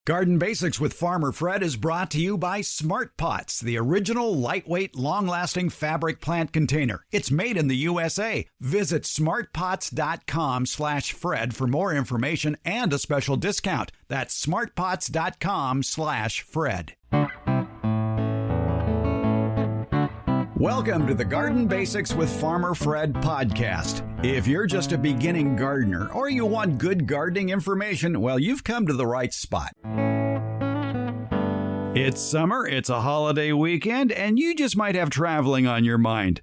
Garden Basics with Farmer Fred is brought to you by Smart Pots, the original lightweight, long-lasting fabric plant container. It's made in the USA. Visit smartpots.com/Fred for more information and a special discount. That's smartpots.com/Fred. Welcome to the Garden Basics with Farmer Fred podcast. If you're just a beginning gardener or you want good gardening information, well, you've come to the right spot. It's summer, it's a holiday weekend, and you just might have traveling on your mind.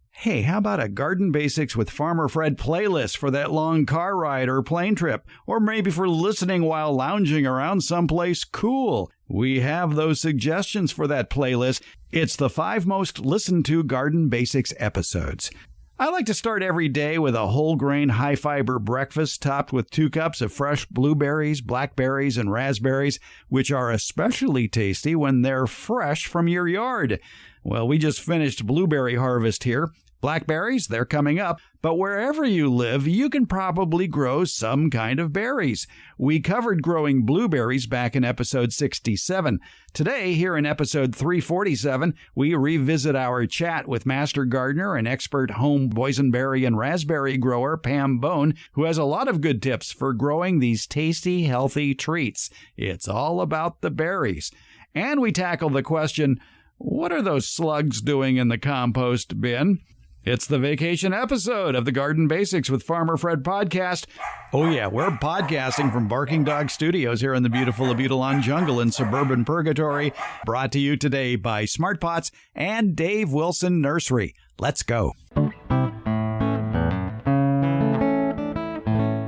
Hey, how about a Garden Basics with Farmer Fred playlist for that long car ride or plane trip? Or maybe for listening while lounging around someplace cool. We have those suggestions for that playlist. It's the 5 most listened to Garden Basics episodes. I like to start every day with a whole grain, high fiber breakfast topped with 2 cups of fresh blueberries, blackberries, and raspberries, which are especially tasty when they're fresh from your yard. Well, we just finished blueberry harvest here. Blackberries, they're coming up, but wherever you live, you can probably grow some kind of berries. We covered growing blueberries back in episode 67. Today, here in episode 347, we revisit our chat with master gardener and expert home boysenberry and raspberry grower Pam Bone, who has a lot of good tips for growing these tasty, healthy treats. It's all about the berries. And we tackle the question, what are those slugs doing in the compost bin? It's the vacation episode of the Garden Basics with Farmer Fred podcast. Oh yeah, we're podcasting from Barking Dog Studios here in the beautiful Abutilon Jungle in Suburban Purgatory. Brought to you today by Smart Pots and Dave Wilson Nursery. Let's go.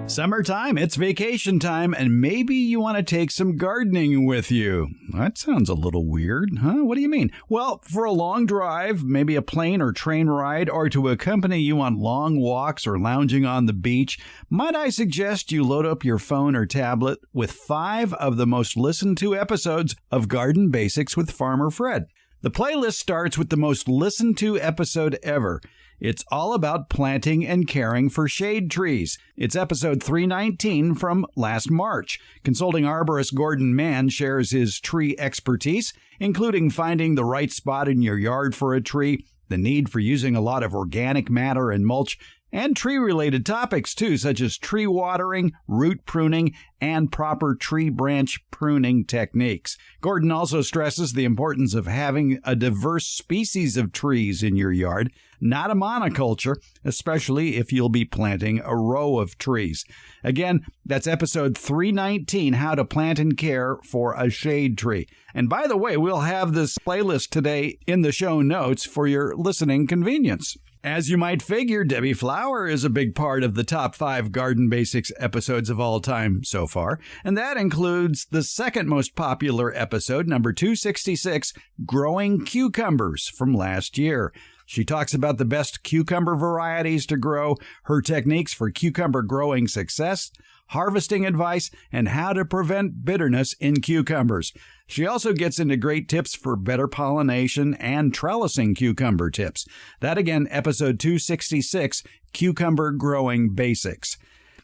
Summertime, it's vacation time, and maybe you want to take some gardening with you. That sounds a little weird, huh? What do you mean? Well, for a long drive, maybe a plane or train ride, or to accompany you on long walks or lounging on the beach, might I suggest you load up your phone or tablet with 5 of the most listened to episodes of Garden Basics with Farmer Fred. The playlist starts with the most listened to episode ever. It's all about planting and caring for shade trees. It's episode 319 from last March. Consulting arborist Gordon Mann shares his tree expertise, including finding the right spot in your yard for a tree, the need for using a lot of organic matter and mulch, and tree-related topics, too, such as tree watering, root pruning, and proper tree branch pruning techniques. Gordon also stresses the importance of having a diverse species of trees in your yard, not a monoculture, especially if you'll be planting a row of trees. Again, that's episode 319, How to Plant and Care for a Shade Tree. And by the way, we'll have this playlist today in the show notes for your listening convenience. As you might figure, Debbie Flower is a big part of the top 5 Garden Basics episodes of all time so far, and that includes the second most popular episode, number 266, Growing Cucumbers, from last year. She talks about the best cucumber varieties to grow, her techniques for cucumber growing success, harvesting advice, and how to prevent bitterness in cucumbers. She also gets into great tips for better pollination and trellising cucumber tips. That again, episode 266, Cucumber Growing Basics.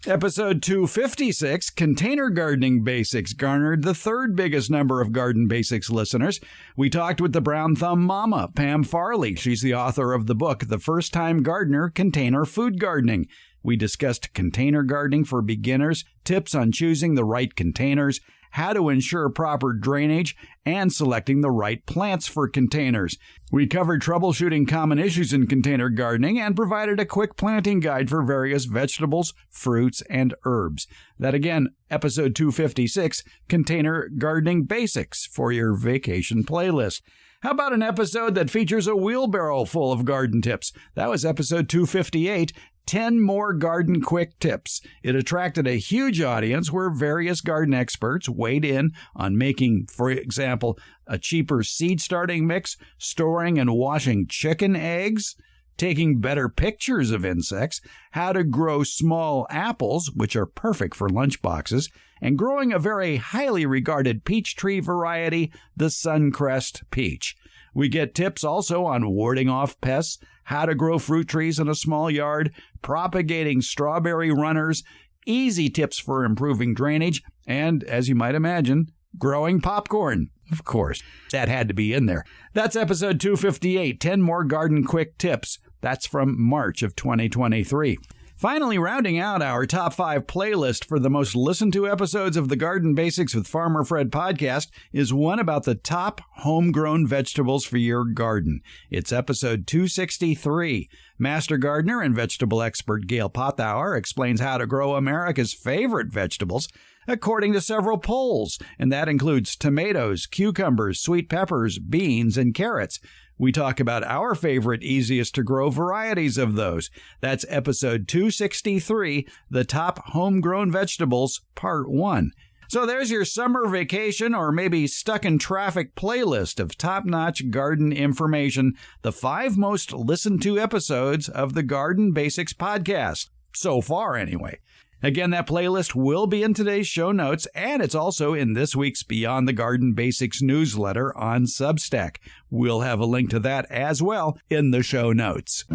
Episode 256, Container Gardening Basics, garnered the 3rd biggest number of Garden Basics listeners. We talked with the brown thumb mama, Pam Farley. She's the author of the book, The First Time Gardener, Container Food Gardening. We discussed container gardening for beginners, tips on choosing the right containers, how to ensure proper drainage, and selecting the right plants for containers. We covered troubleshooting common issues in container gardening and provided a quick planting guide for various vegetables, fruits, and herbs. That again, episode 256, Container Gardening Basics, for your vacation playlist. How about an episode that features a wheelbarrow full of garden tips? That was episode 258, 10 more garden quick tips. It attracted a huge audience where various garden experts weighed in on making, for example, a cheaper seed starting mix, storing and washing chicken eggs, taking better pictures of insects, how to grow small apples, which are perfect for lunchboxes, and growing a very highly regarded peach tree variety, the Suncrest peach. We get tips also on warding off pests, how to grow fruit trees in a small yard, propagating strawberry runners, easy tips for improving drainage, and, as you might imagine, growing popcorn. Of course, that had to be in there. That's episode 258, 10 more garden quick tips. That's from March of 2023. Finally, rounding out our top 5 playlist for the most listened to episodes of the Garden Basics with Farmer Fred podcast is one about the top homegrown vegetables for your garden. It's episode 263. Master gardener and vegetable expert Gail Pothauer explains how to grow America's favorite vegetables according to several polls, and that includes tomatoes, cucumbers, sweet peppers, beans, and carrots. We talk about our favorite easiest to grow varieties of those. That's episode 263, The Top Homegrown Vegetables, Part 1. So there's your summer vacation or maybe stuck in traffic playlist of top-notch garden information, the 5 most listened to episodes of the Garden Basics podcast. So far, anyway. Again, that playlist will be in today's show notes, and it's also in this week's Beyond the Garden Basics newsletter on Substack. We'll have a link to that as well in the show notes.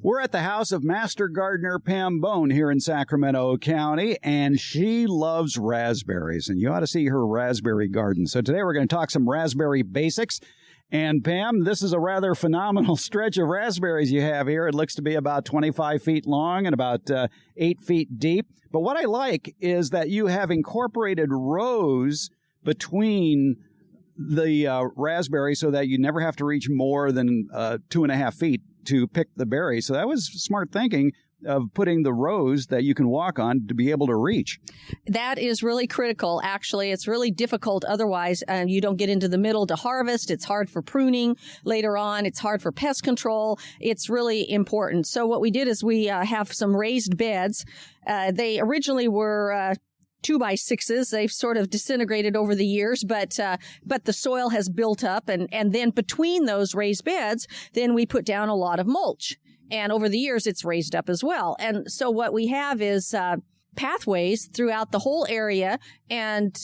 We're at the house of Master Gardener Pam Bone here in Sacramento County, and she loves raspberries, and you ought to see her raspberry garden. So today we're going to talk some raspberry basics. And Pam, this is a rather phenomenal stretch of raspberries you have here. It looks to be about 25 feet long and about 8 feet deep. But what I like is that you have incorporated rows between the raspberries so that you never have to reach more than 2.5 feet to pick the berries. So that was smart thinking of putting the rows that you can walk on to be able to reach. That is really critical. Actually, it's really difficult. Otherwise, you don't get into the middle to harvest. It's hard for pruning later on. It's hard for pest control. It's really important. So what we did is we have some raised beds. They originally were 2x6s. They've sort of disintegrated over the years, but the soil has built up. And then between those raised beds, then we put down a lot of mulch. And over the years, it's raised up as well. And so what we have is pathways throughout the whole area, and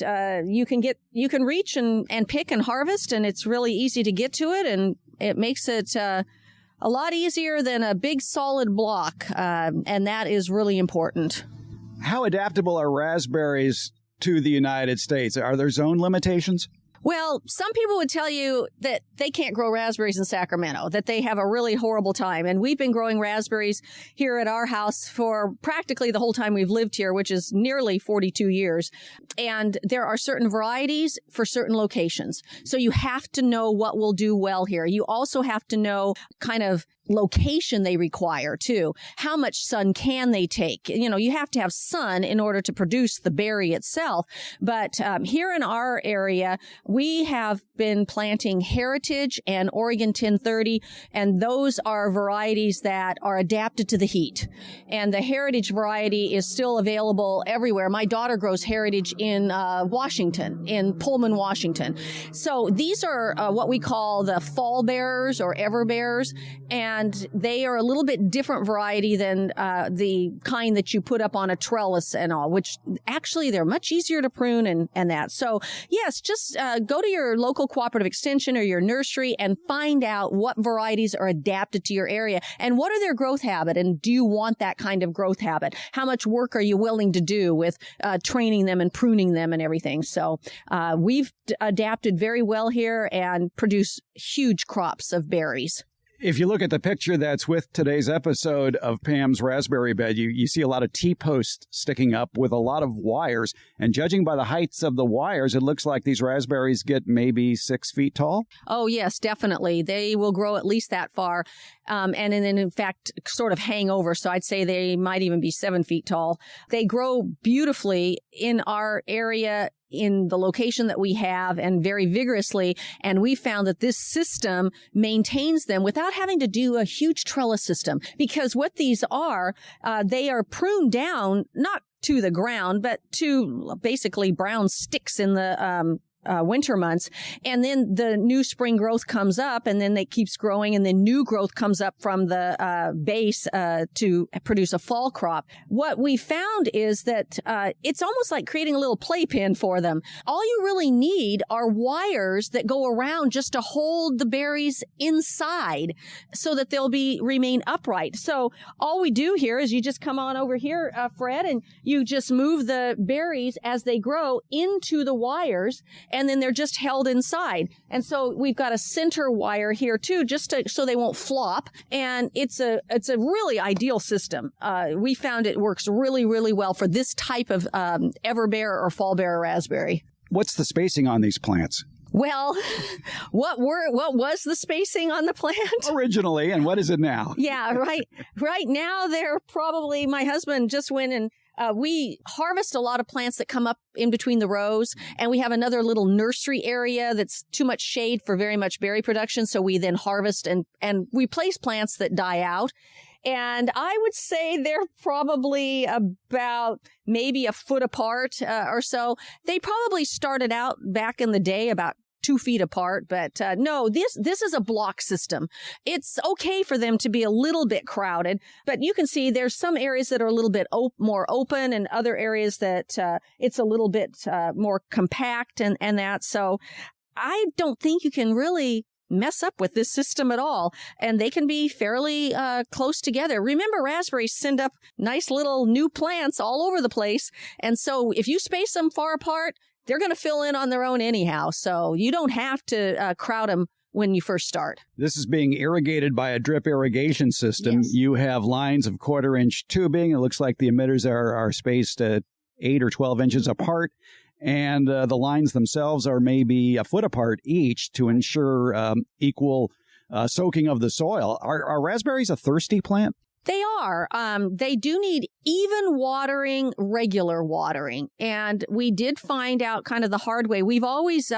you can reach and pick and harvest, and it's really easy to get to it, and it makes it a lot easier than a big solid block, and that is really important. How adaptable are raspberries to the United States? Are there zone limitations? Well, some people would tell you that they can't grow raspberries in Sacramento, that they have a really horrible time. And we've been growing raspberries here at our house for practically the whole time we've lived here, which is nearly 42 years. And there are certain varieties for certain locations. So you have to know what will do well here. You also have to know kind of location they require too. How much sun can they take? You know, you have to have sun in order to produce the berry itself. But here in our area, we have been planting Heritage and Oregon 1030, and those are varieties that are adapted to the heat. And the Heritage variety is still available everywhere. My daughter grows Heritage in Washington, in Pullman, Washington. So these are what we call the fall bearers or ever bearers, and they are a little bit different variety than the kind that you put up on a trellis and all, which actually they're much easier to prune and that. So yes, just go to your local cooperative extension or your nursery and find out what varieties are adapted to your area and what are their growth habit, and do you want that kind of growth habit? How much work are you willing to do with training them and pruning them and everything? So we've adapted very well here and produce huge crops of berries. If you look at the picture that's with today's episode of Pam's raspberry bed, you see a lot of T-posts sticking up with a lot of wires. And judging by the heights of the wires, it looks like these raspberries get maybe 6 feet tall. Oh, yes, definitely. They will grow at least that far. And then, in fact, sort of hang over. So I'd say they might even be 7 feet tall. They grow beautifully in our area, in the location that we have, and very vigorously. And we found that this system maintains them without having to do a huge trellis system, because what these are, they are pruned down, not to the ground, but to basically brown sticks in the winter months. And then the new spring growth comes up, and then it keeps growing, and then new growth comes up from the base to produce a fall crop. What we found is that it's almost like creating a little playpen for them. All you really need are wires that go around just to hold the berries inside so that they'll remain upright. So all we do here is you just come on over here, Fred, and you just move the berries as they grow into the wires, and then they're just held inside. And so we've got a center wire here too, so they won't flop. And it's a really ideal system. We found it works really, really well for this type of everbearer or fallbearer raspberry. What's the spacing on these plants? Well, what was the spacing on the plant? Originally, and what is it now? Yeah, right. Right now, they're probably, my husband just went and we harvest a lot of plants that come up in between the rows, and we have another little nursery area that's too much shade for very much berry production. So we then harvest and we place plants that die out. And I would say they're probably about maybe a foot apart or so. They probably started out back in the day about 2 feet apart. But no, this is a block system. It's okay for them to be a little bit crowded, but you can see there's some areas that are a little bit more open and other areas that it's a little bit more compact and that. So I don't think you can really mess up with this system at all. And they can be fairly close together. Remember, raspberries send up nice little new plants all over the place. And so if you space them far apart, they're going to fill in on their own anyhow. So you don't have to crowd them when you first start. This is being irrigated by a drip irrigation system. Yes. You have lines of 1/4-inch tubing. It looks like the emitters are spaced 8 or 12 inches apart. And the lines themselves are maybe a foot apart each to ensure equal soaking of the soil. Are raspberries a thirsty plant? They are. They do need even watering, regular watering. And we did find out kind of the hard way. We've always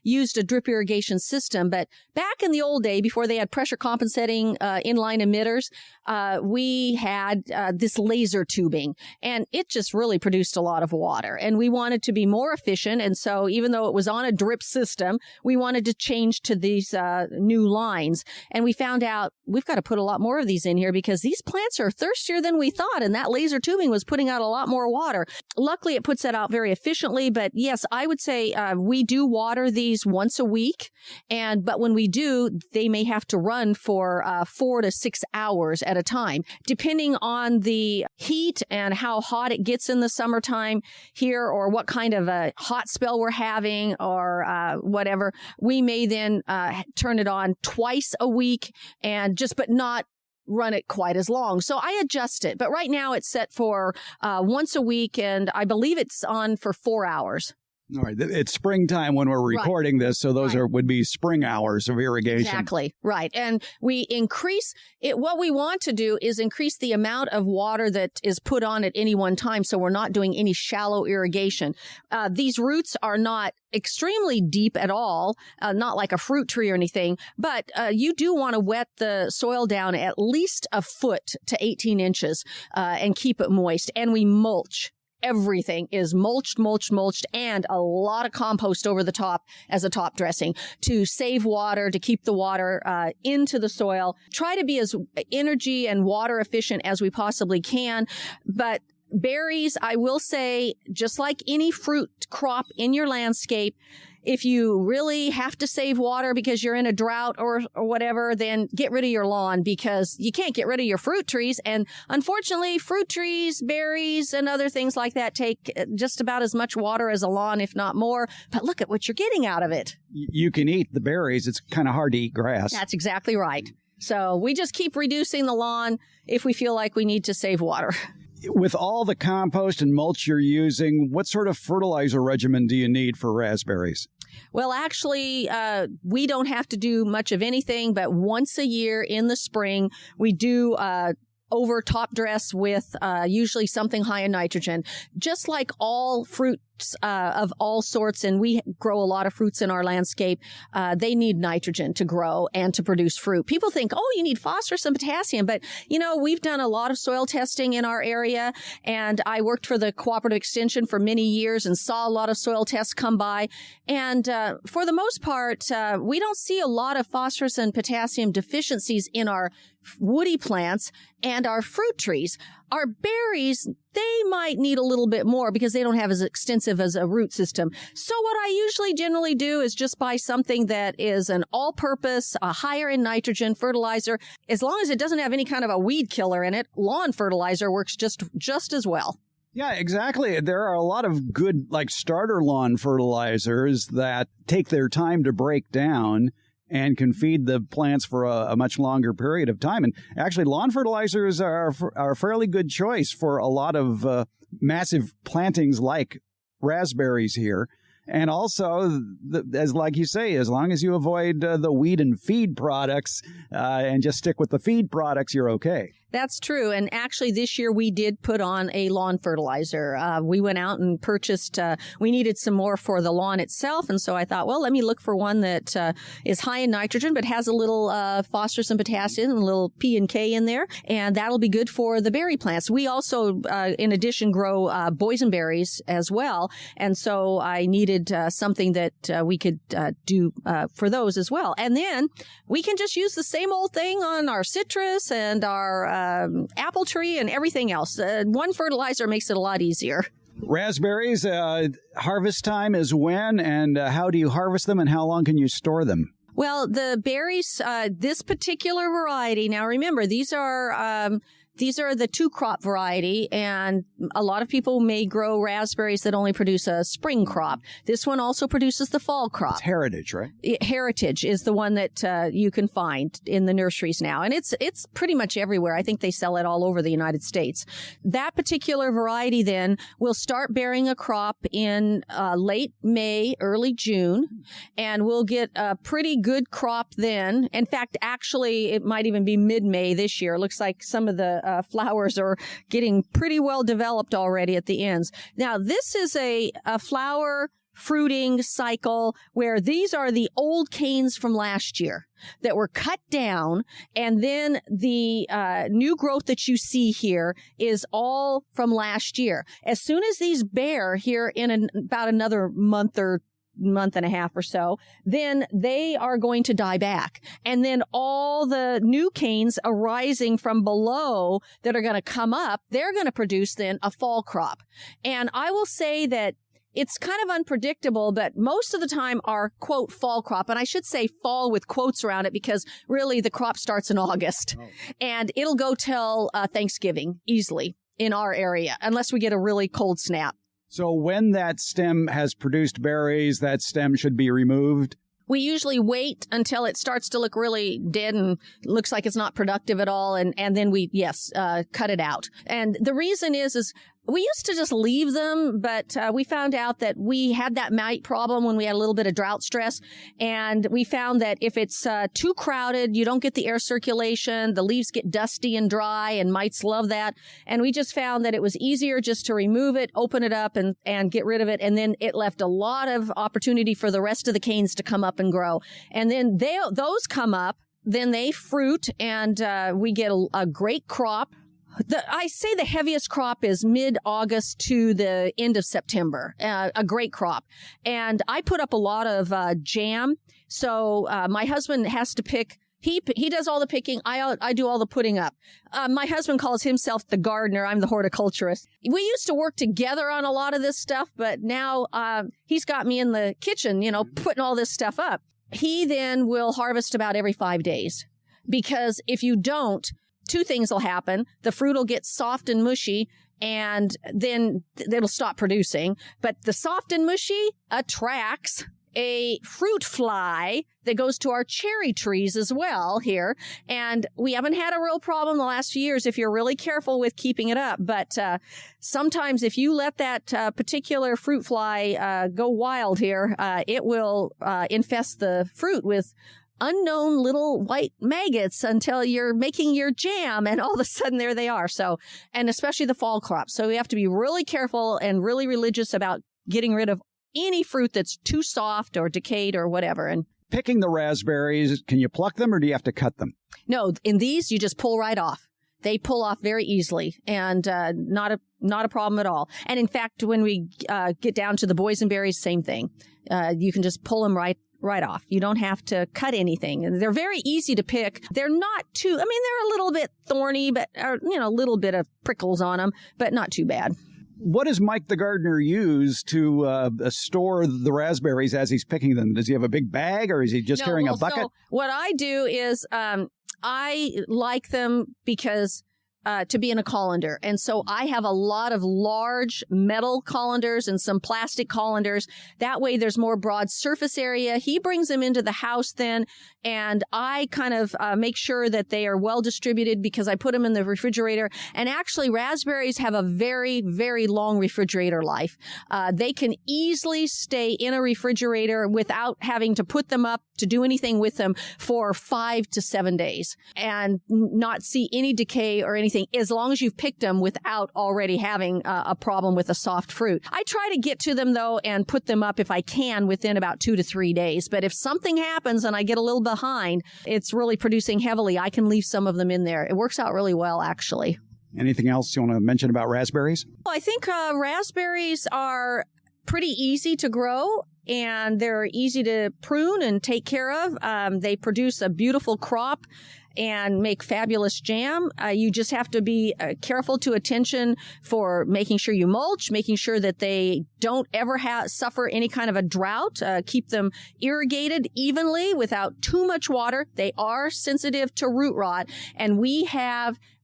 used a drip irrigation system, but back in the old day, before they had pressure compensating inline emitters, we had this laser tubing, and it just really produced a lot of water. And we wanted to be more efficient. And so even though it was on a drip system, we wanted to change to these new lines. And we found out we've got to put a lot more of these in here because these plants are thirstier than we thought. And that laser tubing was putting out a lot more water. Luckily, it puts that out very efficiently. But yes, I would say we do water these once a week. But when we do, they may have to run for 4 to 6 hours at a time, depending on the heat and how hot it gets in the summertime here, or what kind of a hot spell we're having, or whatever. We may then turn it on twice a week but not run it quite as long. So I adjust it. But right now it's set for once a week, and I believe it's on for 4 hours. All right. It's springtime when we're recording this, so those would be spring hours of irrigation. Exactly. Right. And we increase it. What we want to do is increase the amount of water that is put on at any one time, so we're not doing any shallow irrigation. These roots are not extremely deep at all, not like a fruit tree or anything, but you do want to wet the soil down at least a foot to 18 inches and keep it moist. And we mulch. Everything is mulched, and a lot of compost over the top as a top dressing to save water, to keep the water into the soil. Try to be as energy and water efficient as we possibly can. But berries, I will say, just like any fruit crop in your landscape, if you really have to save water because you're in a drought or whatever, then get rid of your lawn, because you can't get rid of your fruit trees. And unfortunately, fruit trees, berries, and other things like that take just about as much water as a lawn, if not more. But look at what you're getting out of it. You can eat the berries. It's kind of hard to eat grass. That's exactly right. So we just keep reducing the lawn if we feel like we need to save water. With all the compost and mulch you're using, what sort of fertilizer regimen do you need for raspberries? Well, actually, we don't have to do much of anything, but once a year in the spring, we do over top dress with usually something high in nitrogen. Just like all fruits of all sorts, and we grow a lot of fruits in our landscape, they need nitrogen to grow and to produce fruit. People think, oh, you need phosphorus and potassium, but we've done a lot of soil testing in our area, and I worked for the Cooperative Extension for many years and saw a lot of soil tests come by. And for the most part, we don't see a lot of phosphorus and potassium deficiencies in our woody plants and our fruit trees. Our berries, they might need a little bit more because they don't have as extensive as a root system. So what I usually generally do is just buy something that is an all-purpose, higher in nitrogen fertilizer. As long as it doesn't have any kind of a weed killer in it, lawn fertilizer works just as well. Yeah, exactly. There are a lot of good, starter lawn fertilizers that take their time to break down and can feed the plants for a much longer period of time. And actually, lawn fertilizers are a fairly good choice for a lot of massive plantings like raspberries here. And also, like you say, as long as you avoid the weed and feed products and just stick with the feed products, you're okay. That's true. And actually, this year we did put on a lawn fertilizer. We went out and purchased, we needed some more for the lawn itself. And so I thought, well, let me look for one that is high in nitrogen, but has a little phosphorus and potassium and a little P and K in there. And that'll be good for the berry plants. We also, in addition, grow boysenberries as well. And so I needed something that we could do for those as well. And then we can just use the same old thing on our citrus and our apple tree and everything else. One fertilizer makes it a lot easier. Raspberries, harvest time is when, and how do you harvest them, and how long can you store them? Well, the berries, this particular variety, now remember, these are the two-crop variety, and a lot of people may grow raspberries that only produce a spring crop. This one also produces the fall crop. It's heritage, right? Heritage is the one that you can find in the nurseries now, and it's pretty much everywhere. I think they sell it all over the United States. That particular variety then will start bearing a crop in late May, early June, and we'll get a pretty good crop then. In fact, actually, it might even be mid-May this year. It looks like some of the flowers are getting pretty well developed already at the ends. Now, this is a flower fruiting cycle where these are the old canes from last year that were cut down, and then the new growth that you see here is all from last year. As soon as these bear here in about another month and a half or so, then they are going to die back. And then all the new canes arising from below that are going to come up, they're going to produce then a fall crop. And I will say that it's kind of unpredictable, but most of the time our, quote, fall crop, and I should say fall with quotes around it because really the crop starts in August. Oh. And it'll go till Thanksgiving easily in our area, unless we get a really cold snap. So when that stem has produced berries, that stem should be removed? We usually wait until it starts to look really dead and looks like it's not productive at all. And then we, cut it out. And the reason is we used to just leave them, but we found out that we had that mite problem when we had a little bit of drought stress. And we found that if it's too crowded, you don't get the air circulation, the leaves get dusty and dry, and mites love that. And we just found that it was easier just to remove it, open it up, and get rid of it. And then it left a lot of opportunity for the rest of the canes to come up and grow. And then those come up, then they fruit, and we get a great crop. I say the heaviest crop is mid-August to the end of September, a great crop. And I put up a lot of jam. So my husband has to pick. He does all the picking. I do all the putting up. My husband calls himself the gardener. I'm the horticulturist. We used to work together on a lot of this stuff, but now he's got me in the kitchen, putting all this stuff up. He then will harvest about every 5 days, because if you don't, two things will happen. The fruit will get soft and mushy, and then it'll stop producing. But the soft and mushy attracts a fruit fly that goes to our cherry trees as well here. And we haven't had a real problem the last few years if you're really careful with keeping it up. But sometimes if you let that particular fruit fly go wild here, it will infest the fruit with unknown little white maggots until you're making your jam, and all of a sudden there they are. So, and especially the fall crops. So we have to be really careful and really religious about getting rid of any fruit that's too soft or decayed or whatever. And picking the raspberries, can you pluck them or do you have to cut them? no, in these, you just pull right off. They pull off very easily, and not a problem at all. And in fact, when we get down to the boysenberries, same thing. You can just pull them right off. You don't have to cut anything. And they're very easy to pick. They're not too, I mean, they're a little bit thorny, but, a little bit of prickles on them, but not too bad. What does Mike the gardener use to store the raspberries as he's picking them? Does he have a big bag, or is he just carrying a bucket? So what I do is I like them because to be in a colander. And so I have a lot of large metal colanders and some plastic colanders. That way there's more broad surface area. He brings them into the house then, and I kind of make sure that they are well distributed because I put them in the refrigerator. And actually, raspberries have a very, very long refrigerator life. They can easily stay in a refrigerator without having to put them up to do anything with them for 5 to 7 days and not see any decay or anything, as long as you've picked them without already having a problem with a soft fruit. I try to get to them, though, and put them up if I can within about 2 to 3 days. But if something happens and I get a little behind, it's really producing heavily, I can leave some of them in there. It works out really well, actually. Anything else you want to mention about raspberries? Well, I think raspberries are pretty easy to grow, and they're easy to prune and take care of. They produce a beautiful crop and make fabulous jam. You just have to be careful to attention for making sure you mulch, making sure that they don't ever suffer any kind of a drought. Keep them irrigated evenly without too much water. They are sensitive to root rot, and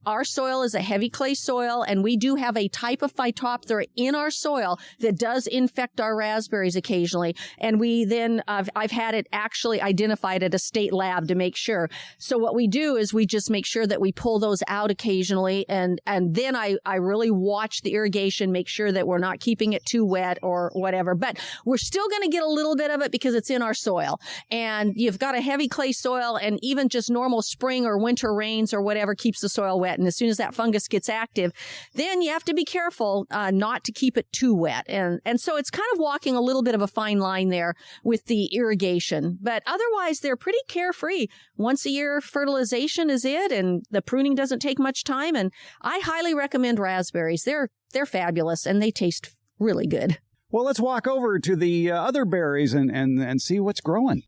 our soil is a heavy clay soil, and we do have a type of Phytophthora in our soil that does infect our raspberries occasionally. And we then, I've had it actually identified at a state lab to make sure. So what we do is we just make sure that we pull those out occasionally. And then I really watch the irrigation, make sure that we're not keeping it too wet or whatever. But we're still going to get a little bit of it because it's in our soil. And you've got a heavy clay soil, and even just normal spring or winter rains or whatever keeps the soil wet. And as soon as that fungus gets active, then you have to be careful not to keep it too wet. And so it's kind of walking a little bit of a fine line there with the irrigation. But otherwise, they're pretty carefree. Once a year fertilization is it, and the pruning doesn't take much time. And I highly recommend raspberries. They're fabulous, and they taste really good. Well, let's walk over to the other berries and see what's growing.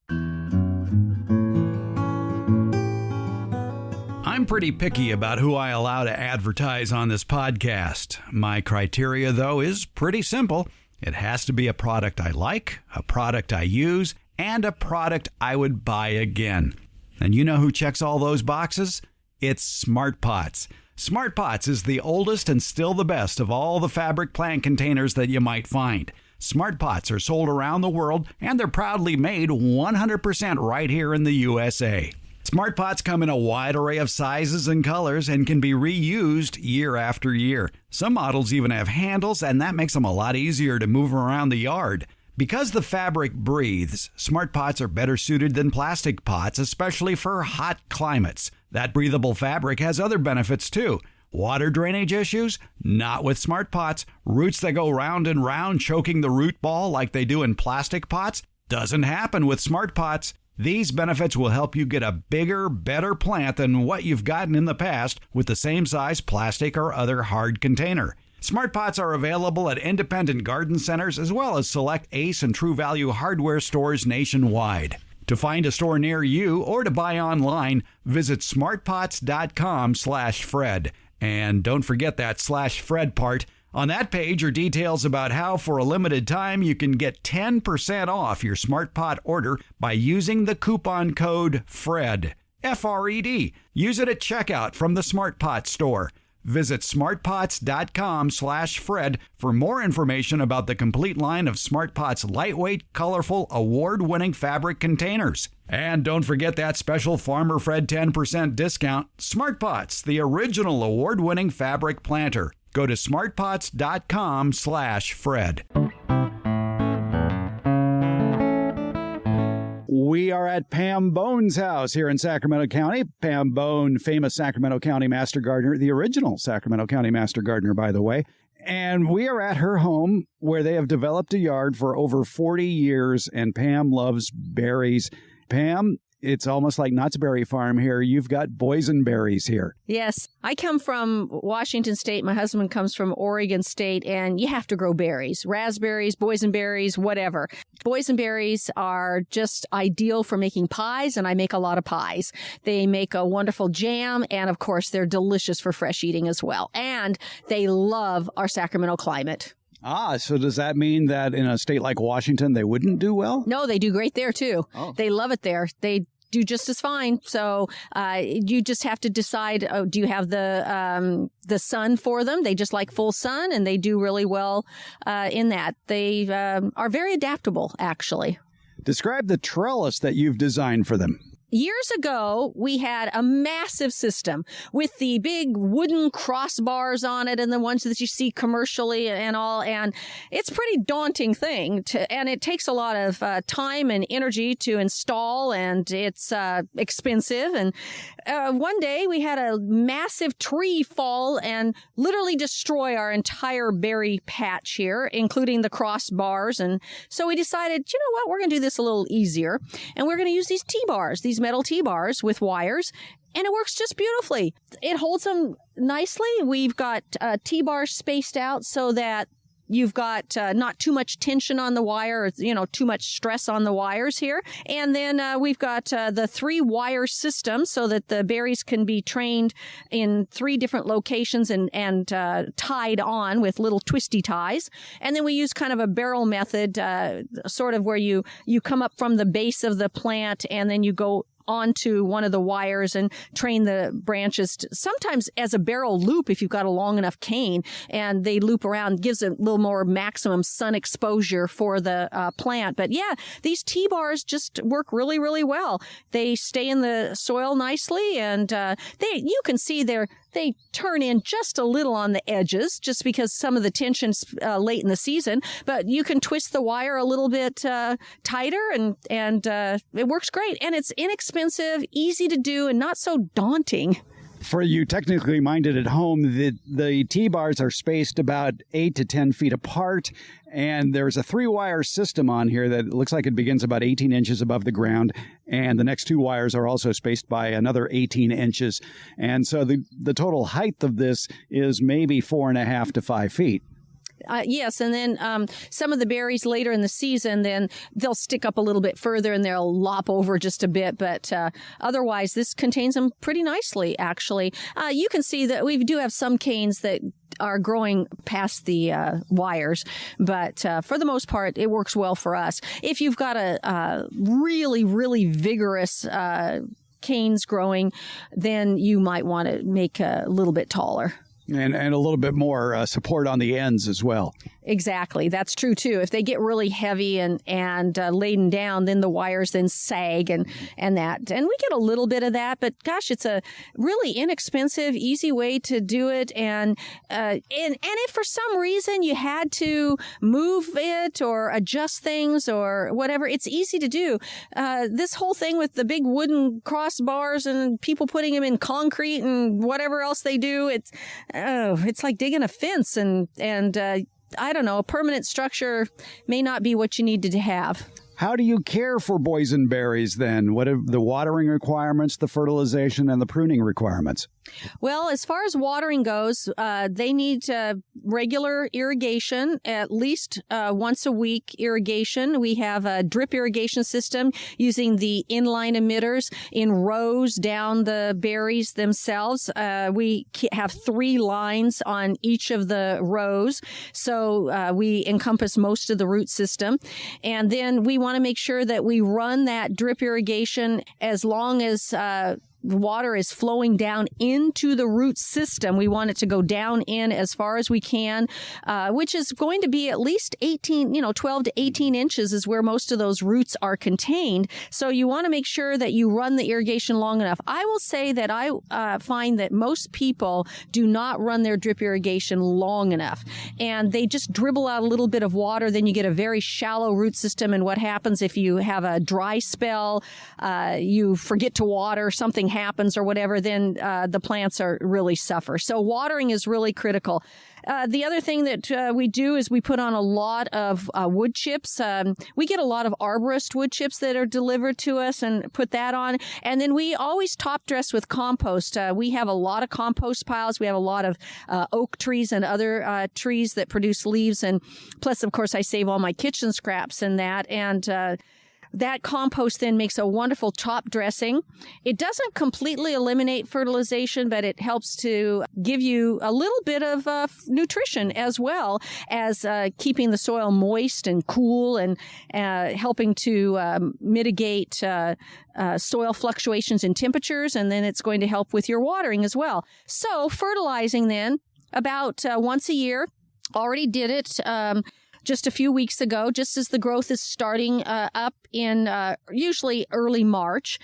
I'm pretty picky about who I allow to advertise on this podcast. My criteria, though, is pretty simple. It has to be a product I like, a product I use, and a product I would buy again. And you know who checks all those boxes? It's Smart Pots. Smart Pots is the oldest and still the best of all the fabric plant containers that you might find. Smart Pots are sold around the world, and they're proudly made 100% right here in the USA. Smart Pots come in a wide array of sizes and colors and can be reused year after year. Some models even have handles, and that makes them a lot easier to move around the yard. Because the fabric breathes, Smart Pots are better suited than plastic pots, especially for hot climates. That breathable fabric has other benefits too. Water drainage issues? Not with Smart Pots. Roots that go round and round choking the root ball like they do in plastic pots? Doesn't happen with Smart Pots. These benefits will help you get a bigger, better plant than what you've gotten in the past with the same size plastic or other hard container. Smart Pots are available at independent garden centers as well as select Ace and True Value hardware stores nationwide. To find a store near you or to buy online, visit smartpots.com/Fred. And don't forget that /Fred part. On that page are details about how, for a limited time, you can get 10% off your Smart Pot order by using the coupon code FRED, F-R-E-D. Use it at checkout from the Smart Pot store. Visit smartpots.com/Fred for more information about the complete line of Smart Pots lightweight, colorful, award-winning fabric containers. And don't forget that special Farmer Fred 10% discount. Smart Pots, the original award-winning fabric planter. Go to smartpots.com/Fred. We are at Pam Bone's house here in Sacramento County. Pam Bone, famous Sacramento County Master Gardener, the original Sacramento County Master Gardener, by the way. And we are at her home where they have developed a yard for over 40 years, and Pam loves berries. Pam, it's almost like Knott's Berry Farm here. You've got boysenberries here. Yes. I come from Washington State. My husband comes from Oregon State, and you have to grow berries, raspberries, boysenberries, whatever. Boysenberries are just ideal for making pies, and I make a lot of pies. They make a wonderful jam, and of course, they're delicious for fresh eating as well. And they love our Sacramento climate. So does that mean that in a state like Washington, they wouldn't do well? No, they do great there, too. Oh. They love it there. They do just as fine. So you just have to decide, do you have the sun for them? They just like full sun, and they do really well in that. They are very adaptable, actually. Describe the trellis that you've designed for them. Years ago, we had a massive system with the big wooden crossbars on it and the ones that you see commercially and all. And it's a pretty daunting thing, and it takes a lot of time and energy to install, and it's expensive. And one day we had a massive tree fall and literally destroy our entire berry patch here, including the crossbars. And so we decided, you know what, we're going to do this a little easier. And we're going to use these T-bars, these metal T-bars with wires, and it works just beautifully. It holds them nicely. We've got T-bars spaced out so that you've got not too much tension on the wire, or, too much stress on the wires here. And then we've got the 3-wire system so that the berries can be trained in 3 different locations and tied on with little twisty ties. And then we use kind of a barrel method, sort of where you come up from the base of the plant and then you go onto one of the wires and train the branches sometimes as a barrel loop if you've got a long enough cane, and they loop around, gives a little more maximum sun exposure for the plant. But yeah, these T-bars just work really, really well. They stay in the soil nicely, and you can see they turn in just a little on the edges just because some of the tension's late in the season, but you can twist the wire a little bit tighter, and it works great. And it's inexpensive, easy to do, and not so daunting. For you technically minded at home, the T-bars are spaced about 8 to 10 feet apart, and there's a 3-wire system on here that looks like it begins about 18 inches above the ground, and the next 2 wires are also spaced by another 18 inches. And so the total height of this is maybe 4.5 to 5 feet. Yes, and then some of the berries later in the season, then they'll stick up a little bit further and they'll lop over just a bit. But otherwise, this contains them pretty nicely, actually. You can see that we do have some canes that are growing past the wires, but for the most part, it works well for us. If you've got a really, really vigorous canes growing, then you might want to make a little bit taller. And a little bit more support on the ends as well. Exactly. That's true, too. If they get really heavy and laden down, then the wires then sag and that. And we get a little bit of that. But gosh, it's a really inexpensive, easy way to do it. And if for some reason you had to move it or adjust things or whatever, it's easy to do. This whole thing with the big wooden crossbars and people putting them in concrete and whatever else they do, it's like digging a fence and I don't know, a permanent structure may not be what you need to have. How do you care for boysenberries then? What are the watering requirements, the fertilization, and the pruning requirements? Well, as far as watering goes, they need regular irrigation, at least once a week irrigation. We have a drip irrigation system using the inline emitters in rows down the berries themselves. We have 3 lines on each of the rows, so we encompass most of the root system. And then we want to make sure that we run that drip irrigation as long as the water is flowing down into the root system. We want it to go down in as far as we can, which is going to be at least 12 to 18 inches is where most of those roots are contained. So you want to make sure that you run the irrigation long enough. I will say that I find that most people do not run their drip irrigation long enough, and they just dribble out a little bit of water. Then you get a very shallow root system. And what happens if you have a dry spell, you forget to water, something happens or whatever, then the plants are really suffer. So watering is really critical. The other thing that we do is we put on a lot of wood chips. We get a lot of arborist wood chips that are delivered to us and put that on. And then we always top dress with compost. We have a lot of compost piles. We have a lot of oak trees and other trees that produce leaves. And plus, of course, I save all my kitchen scraps and that. And that compost then makes a wonderful top dressing. It doesn't completely eliminate fertilization, but it helps to give you a little bit of nutrition as well as keeping the soil moist and cool and helping to mitigate soil fluctuations in temperatures. And then it's going to help with your watering as well. So fertilizing then about once a year. Already did it just a few weeks ago, just as the growth is starting up in usually early March.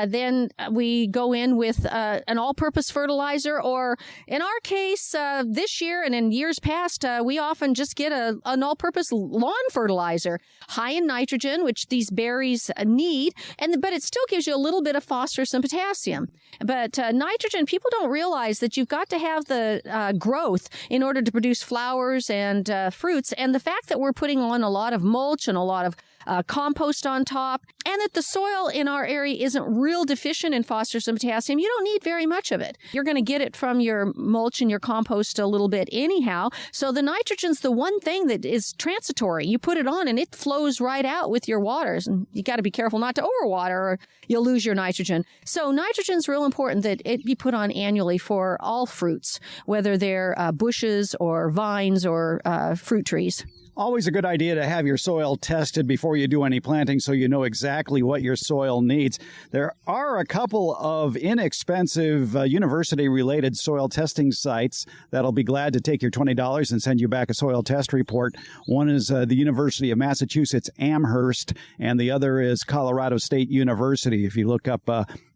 Then we go in with an all-purpose fertilizer, or in our case, this year and in years past, we often just get an all-purpose lawn fertilizer, high in nitrogen, which these berries need, but it still gives you a little bit of phosphorus and potassium. But nitrogen, people don't realize that you've got to have the growth in order to produce flowers and fruits, and the fact that we're putting on a lot of mulch and a lot of compost on top, and that the soil in our area isn't real deficient in phosphorus and potassium, you don't need very much of it. You're going to get it from your mulch and your compost a little bit anyhow. So the nitrogen's the one thing that is transitory. You put it on and it flows right out with your waters, and you got to be careful not to overwater or you'll lose your nitrogen. So nitrogen's real important that it be put on annually for all fruits, whether they're bushes or vines or fruit trees. Always a good idea to have your soil tested before you do any planting so you know exactly what your soil needs. There are a couple of inexpensive university-related soil testing sites that'll be glad to take your $20 and send you back a soil test report. One is the University of Massachusetts Amherst, and the other is Colorado State University. If you look up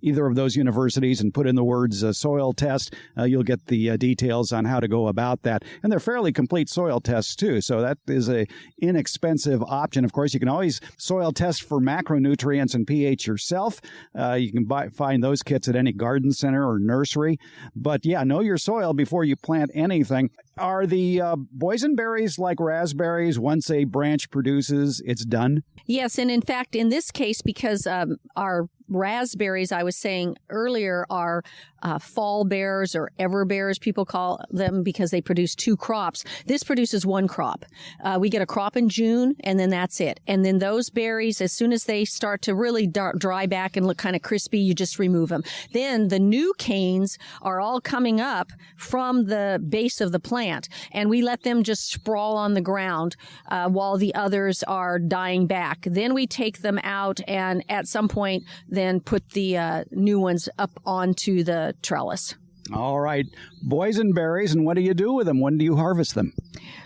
either of those universities and put in the words soil test, you'll get the details on how to go about that. And they're fairly complete soil tests, too, so that is a inexpensive option. Of course, you can always soil test for macronutrients and pH yourself. You can find those kits at any garden center or nursery. But yeah, know your soil before you plant anything. Are the boysenberries like raspberries? Once a branch produces, it's done? Yes, and in fact, in this case, because our raspberries, I was saying earlier, are fall bears or ever bears, people call them, because they produce two crops. This produces one crop. We get a crop in June, and then that's it. And then those berries, as soon as they start to really dry back and look kind of crispy, you just remove them. Then the new canes are all coming up from the base of the plant, and we let them just sprawl on the ground while the others are dying back. Then we take them out, and at some point, then put the new ones up onto the trellis. All right. Boysenberries, and what do you do with them? When do you harvest them?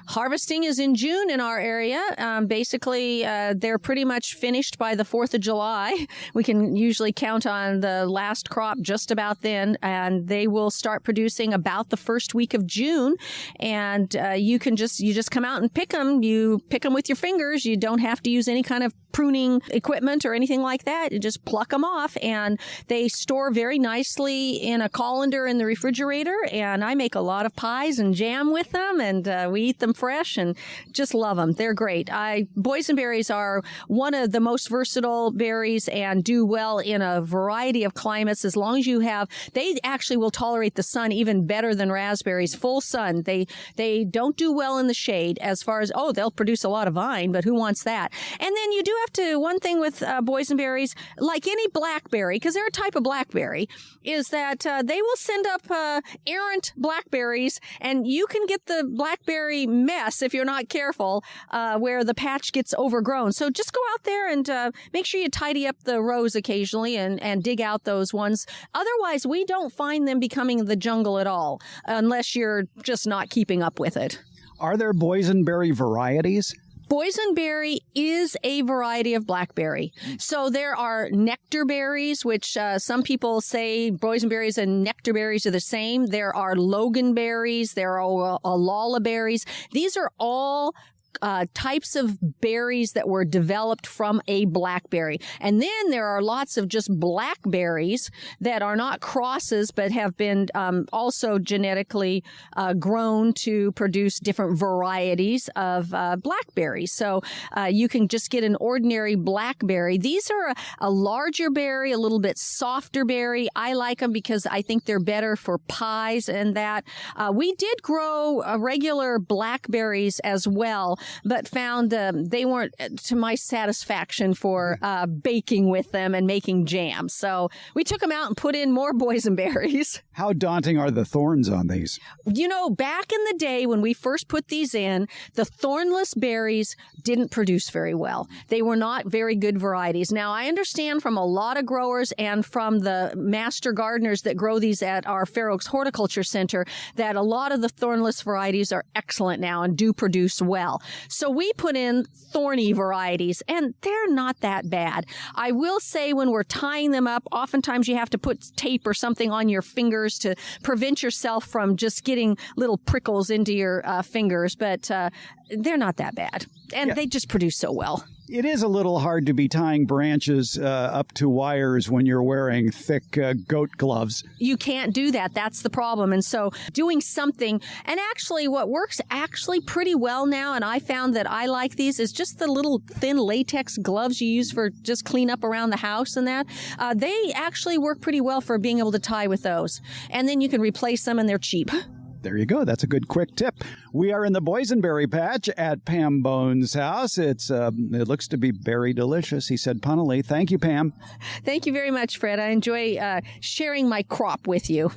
Harvesting is in June in our area. Basically, they're pretty much finished by the 4th of July. We can usually count on the last crop just about then, and they will start producing about the first week of June. And you just come out and pick them. You pick them with your fingers. You don't have to use any kind of pruning equipment or anything like that. You just pluck them off, and they store very nicely in a colander in the refrigerator. And I make a lot of pies and jam with them, and we eat them fresh and just love them. They're great. Boysenberries are one of the most versatile berries and do well in a variety of climates. As long as you have, they actually will tolerate the sun even better than raspberries. Full sun. They don't do well in the shade as far as, they'll produce a lot of vine, but who wants that? And then you do one thing with boysenberries, like any blackberry, because they're a type of blackberry, is that they will send up errant blackberries, and you can get the blackberry mess if you're not careful, where the patch gets overgrown. So just go out there and make sure you tidy up the rows occasionally and dig out those ones. Otherwise, we don't find them becoming the jungle at all, unless you're just not keeping up with it. Are there boysenberry varieties? Boysenberry is a variety of blackberry. So there are nectar berries, which some people say boysenberries and nectar berries are the same. There are loganberries. There are alala berries. These are all types of berries that were developed from a blackberry. And then there are lots of just blackberries that are not crosses, but have been also genetically grown to produce different varieties of blackberries. So you can just get an ordinary blackberry. These are a larger berry, a little bit softer berry. I like them because I think they're better for pies and that. We did grow regular blackberries as well, but found they weren't to my satisfaction for baking with them and making jam. So we took them out and put in more boysenberries. How daunting are the thorns on these? You know, back in the day when we first put these in, the thornless berries didn't produce very well. They were not very good varieties. Now, I understand from a lot of growers and from the master gardeners that grow these at our Fair Oaks Horticulture Center that a lot of the thornless varieties are excellent now and do produce well. So we put in thorny varieties, and they're not that bad. I will say when we're tying them up, oftentimes you have to put tape or something on your fingers to prevent yourself from just getting little prickles into your fingers, but they're not that bad. And they just produce so well. It is a little hard to be tying branches up to wires when you're wearing thick goat gloves. You can't do that. That's the problem. And so doing something, and actually what works actually pretty well now, and I found that I like these, is just the little thin latex gloves you use for just clean up around the house and that. They actually work pretty well for being able to tie with those. And then you can replace them and they're cheap. There you go. That's a good quick tip. We are in the boysenberry patch at Pam Bone's house. It looks to be very delicious. He said punnily. Thank you, Pam. Thank you very much, Fred. I enjoy sharing my crop with you.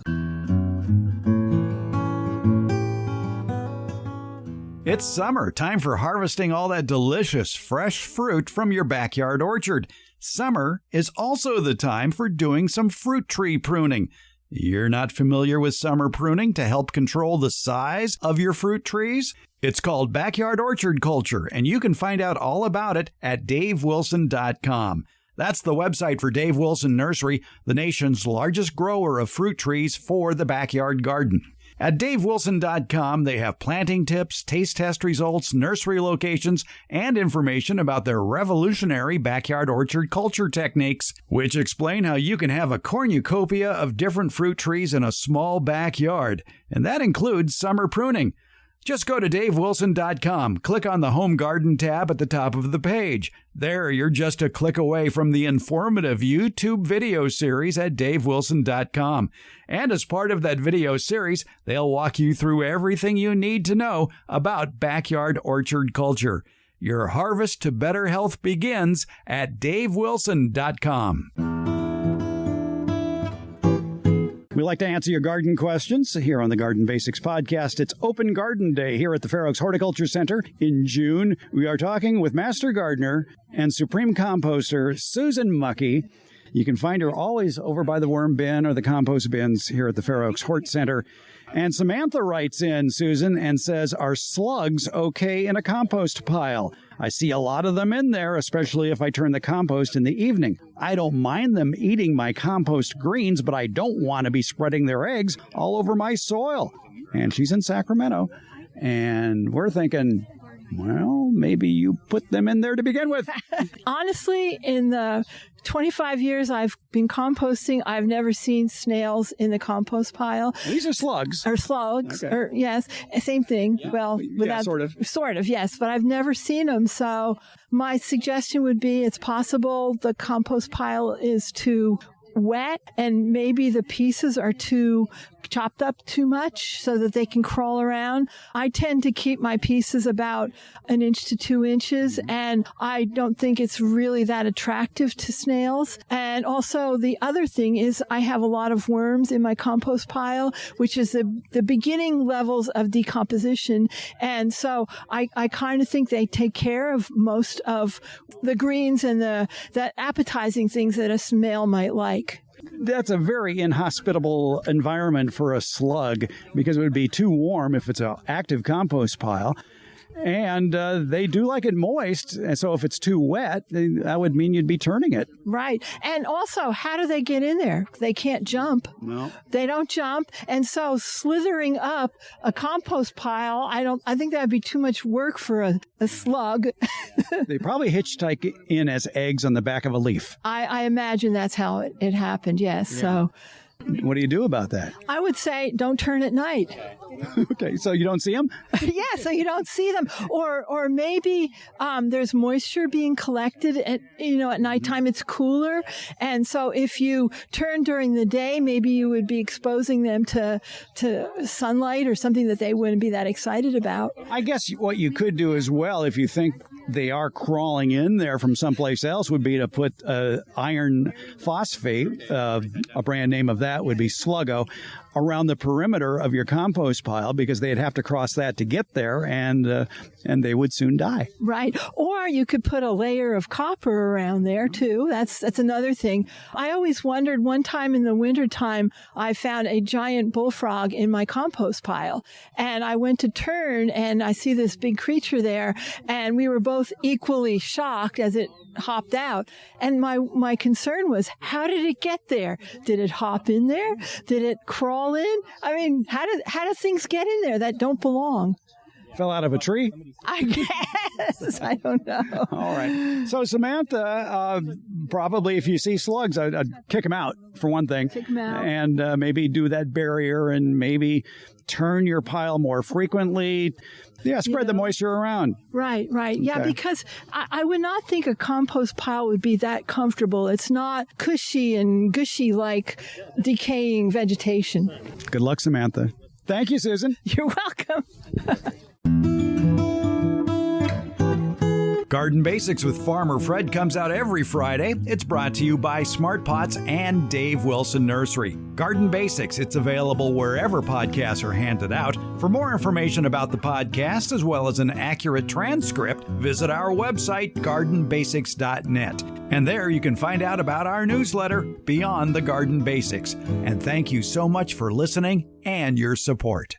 It's summer, time for harvesting all that delicious fresh fruit from your backyard orchard. Summer is also the time for doing some fruit tree pruning. You're not familiar with summer pruning to help control the size of your fruit trees? It's called backyard orchard culture, and you can find out all about it at davewilson.com. That's the website for Dave Wilson Nursery, the nation's largest grower of fruit trees for the backyard garden. At davewilson.com, they have planting tips, taste test results, nursery locations, and information about their revolutionary backyard orchard culture techniques, which explain how you can have a cornucopia of different fruit trees in a small backyard. And that includes summer pruning. Just go to davewilson.com, click on the Home Garden tab at the top of the page. There, you're just a click away from the informative YouTube video series at davewilson.com. And as part of that video series, they'll walk you through everything you need to know about backyard orchard culture. Your harvest to better health begins at davewilson.com. We like to answer your garden questions here on the Garden Basics Podcast. It's Open Garden Day here at the Fair Oaks Horticulture Center in June. We are talking with Master Gardener and Supreme Composter Susan Muckey. You can find her always over by the worm bin or the compost bins here at the Fair Oaks Hort Center. And Samantha writes in, Susan, and says, are slugs okay in a compost pile? I see a lot of them in there, especially if I turn the compost in the evening. I don't mind them eating my compost greens, but I don't want to be spreading their eggs all over my soil. And she's in Sacramento. And we're thinking, well, maybe you put them in there to begin with. Honestly, in the 25 years I've been composting, I've never seen snails in the compost pile. These are slugs. Or slugs. Okay. Or, yes, same thing. Yeah. Well, without, sort of. Sort of, yes. But I've never seen them. So my suggestion would be it's possible the compost pile is too wet and maybe the pieces are too chopped up too much so that they can crawl around. I tend to keep my pieces about 1 inch to 2 inches, and I don't think it's really that attractive to snails. And also the other thing is I have a lot of worms in my compost pile, which is the beginning levels of decomposition. And so I kind of think they take care of most of the greens and the appetizing things that a snail might like. That's a very inhospitable environment for a slug because it would be too warm if it's an active compost pile. And they do like it moist. And so if it's too wet, that would mean you'd be turning it. Right. And also, how do they get in there? They can't jump. No. They don't jump. And so slithering up a compost pile, I think that would be too much work for a slug. They probably hitchhike in as eggs on the back of a leaf. I imagine that's how it happened, yes. Yeah. So what do you do about that? I would say don't turn at night. Okay, so you don't see them? Yeah, so you don't see them. Or maybe there's moisture being collected at nighttime. It's cooler. And so if you turn during the day, maybe you would be exposing them to sunlight or something that they wouldn't be that excited about. I guess what you could do as well, if you think they are crawling in there from someplace else, would be to put iron phosphate, a brand name of that would be Sluggo, around the perimeter of your compost pile, because they'd have to cross that to get there, and they would soon die. Right. Or you could put a layer of copper around there too. That's another thing. I always wondered, one time in the wintertime, I found a giant bullfrog in my compost pile, and I went to turn and I see this big creature there, and we were both equally shocked as it hopped out. And my concern was, how did it get there? Did it hop in there? Did it crawl in? I mean, how do things get in there that don't belong? Fell out of a tree? I guess. I don't know. All right. So, Samantha, probably if you see slugs, I'd kick them out, for one thing. Kick them out. And maybe do that barrier and maybe turn your pile more frequently. Yeah, spread the moisture around. Right. Yeah, okay. Because I would not think a compost pile would be that comfortable. It's not cushy and gushy like decaying vegetation. Good luck, Samantha. Thank you, Susan. You're welcome. Garden Basics with Farmer Fred comes out every Friday. It's brought to you by Smart Pots and Dave Wilson Nursery. Garden Basics, it's available wherever podcasts are handed out. For more information about the podcast, as well as an accurate transcript, visit our website, gardenbasics.net. And there you can find out about our newsletter, Beyond the Garden Basics. And thank you so much for listening and your support.